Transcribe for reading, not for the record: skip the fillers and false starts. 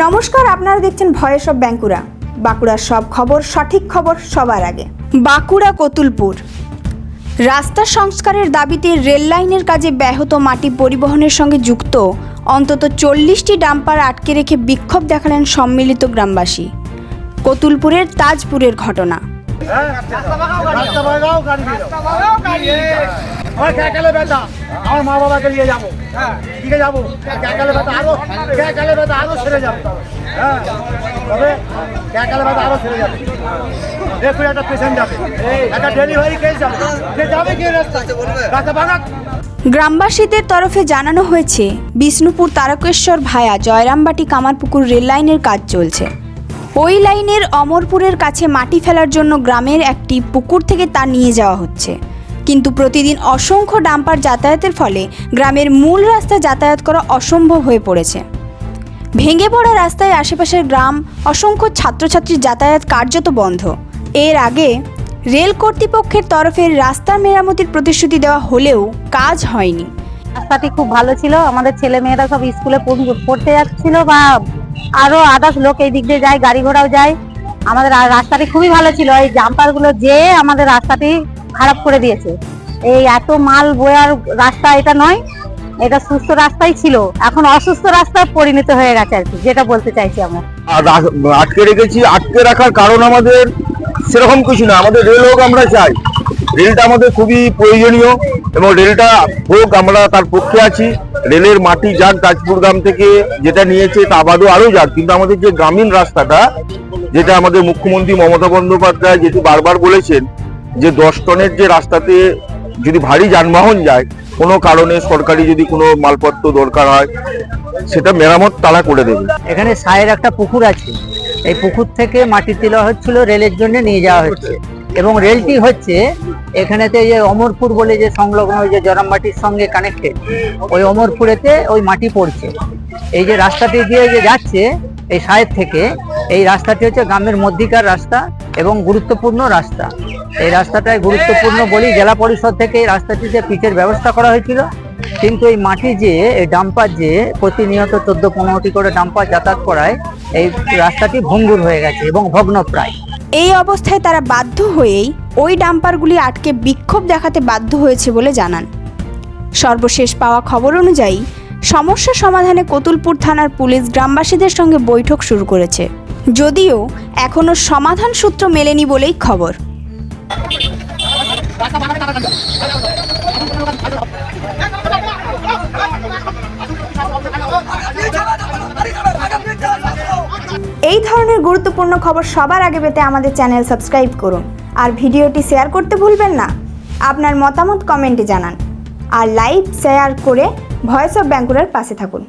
নমস্কার, আপনারা দেখছেন ভয়েস অফ বাঁকুড়া। বাঁকুড়ার সব খবর, সঠিক খবর সবার আগে। বাঁকুড়া কতুলপুর রাস্তা সংস্কারের দাবিতে রেল লাইনের কাজে ব্যাহত মাটি পরিবহনের সঙ্গে যুক্ত অন্তত 40টি ডাম্পার আটকে রেখে বিক্ষোভ দেখালেন সম্মিলিত গ্রামবাসী। কতুলপুরের তাজপুরের ঘটনা। আমার মা বাবাকে নিয়ে যাবো, দিকে যাবো, ক্যাকালে ব্যথা আরো ছেড়ে যাবে। হ্যাঁ, তবে ক্যাকালে ব্যথা আরো ছেড়ে যাবে। দেখুন একটা পেশেন্ট যাবে, একটা ডেলিভারি কেস যাবে, সে যাবে কি রাস্তা ভাঙা। গ্রামবাসীদের তরফে জানানো হয়েছে, বিষ্ণুপুর তারকেশ্বর ভায়া জয়রামবাটি কামারপুকুর রেল লাইনের কাজ চলছে। ওই লাইনের অমরপুরের কাছে মাটি ফেলার জন্য গ্রামের একটি পুকুর থেকে তা নিয়ে যাওয়া হচ্ছে, কিন্তু প্রতিদিন অসংখ্য ডাম্পার যাতায়াতের ফলে গ্রামের মূল রাস্তা যাতায়াত করা অসম্ভব হয়ে পড়েছে। ভেঙে পড়া রাস্তায় আশেপাশের গ্রাম, অসংখ্য ছাত্রছাত্রীর যাতায়াত কার্যত বন্ধ। এর আগে রেল কর্তৃপক্ষের তরফে রাস্তার মেরামতির প্রতিশ্রুতি দেওয়া হলেও কাজ হয়নি। রাস্তাটি খুব ভালো ছিল, আমাদের ছেলে মেয়েরা সব স্কুলে পড়তে যাচ্ছিল বা আরো আদার্স লোক এই দিক দিয়ে যায়, গাড়ি ঘোড়াও যায়। আমাদের রাস্তাটি খুবই ভালো ছিল, এই জাম্পারগুলো যে আমাদের রাস্তাটি খারাপ করে দিয়েছে। এই এত মাল বয়ার রাস্তা এটা নয়, এটা সুস্থ রাস্তাই ছিল, এখন অসুস্থ রাস্তায় পরিণত হয়ে গেছে আর কি, যেটা বলতে চাইছি আমরা। আটকে রেখেছি, আটকে রাখার কারণ আমাদের সেরকম কিছু না, আমাদের রেল হোক আমরা চাই। রেলটা আমাদের খুবই প্রয়োজনীয় এবং রেলটা হোক, আমরা তার পক্ষে আছি। রেলের মাটি যাক তাজপুর গ্রাম থেকে যেটা নিয়েছে তা বাদও আরও যাক, কিন্তু আমাদের যে গ্রামীণ রাস্তাটা, যেটা আমাদের মুখ্যমন্ত্রী মমতা বন্দ্যোপাধ্যায় যেটি বারবার বলেছেন যে 10 টনের যে রাস্তাতে যদি ভারী যানবাহন যায়, কোনো কারণে সরকারি যদি কোনো মালপত্র দরকার হয়, সেটা মেরামত তারা করে দেবে। এখানে সায়ের একটা পুকুর আছে, এই পুকুর থেকে মাটি তোলা হচ্ছিল, রেলের জন্য নিয়ে যাওয়া হচ্ছে। এবং রেলটি হচ্ছে এখানেতে যে অমরপুর বলে যে সংলগ্ন, ওই যে জয়রামবাটির সঙ্গে কানেক্টেড, ওই অমরপুরেতে ওই মাটি পড়ছে। এই যে রাস্তাটি দিয়ে যে যাচ্ছে এই সায়ের থেকে, এই রাস্তাটি হচ্ছে গ্রামের মধ্যিকার রাস্তা এবং গুরুত্বপূর্ণ রাস্তা। এই রাস্তাটায় গুরুত্বপূর্ণ বলি জেলা পরিষদ থেকে এই রাস্তাটিতে পিচের ব্যবস্থা করা হয়েছিল, কিন্তু এই মাটি যে এই ডাম্পার যে প্রতিনিয়ত 14-15টি করে ডাম্পার যাতায়াত করায়, এই রাস্তাটি ভঙ্গুর হয়ে গেছে এবং ভগ্নপ্রায়। এই অবস্থায় তারা বাধ্য হয়েই ওই ডাম্পারগুলি আটকে বিক্ষোভ দেখাতে বাধ্য হয়েছে বলে জানান। সর্বশেষ পাওয়া খবর অনুযায়ী সমস্যা সমাধানে কতুলপুর থানার পুলিশ গ্রামবাসীদের সঙ্গে বৈঠক শুরু করেছে, যদিও এখনও সমাধান সূত্র মেলেনি বলেই খবর। এই ধরনের গুরুত্বপূর্ণ খবর সবার আগে পেতে আমাদের চ্যানেল সাবস্ক্রাইব করুন, আর ভিডিওটি শেয়ার করতে ভুলবেন না। আপনার মতামত কমেন্টে জানান, আর লাইক শেয়ার করে ভয়েস অফ বাঁকুড়ার পাশে থাকুন।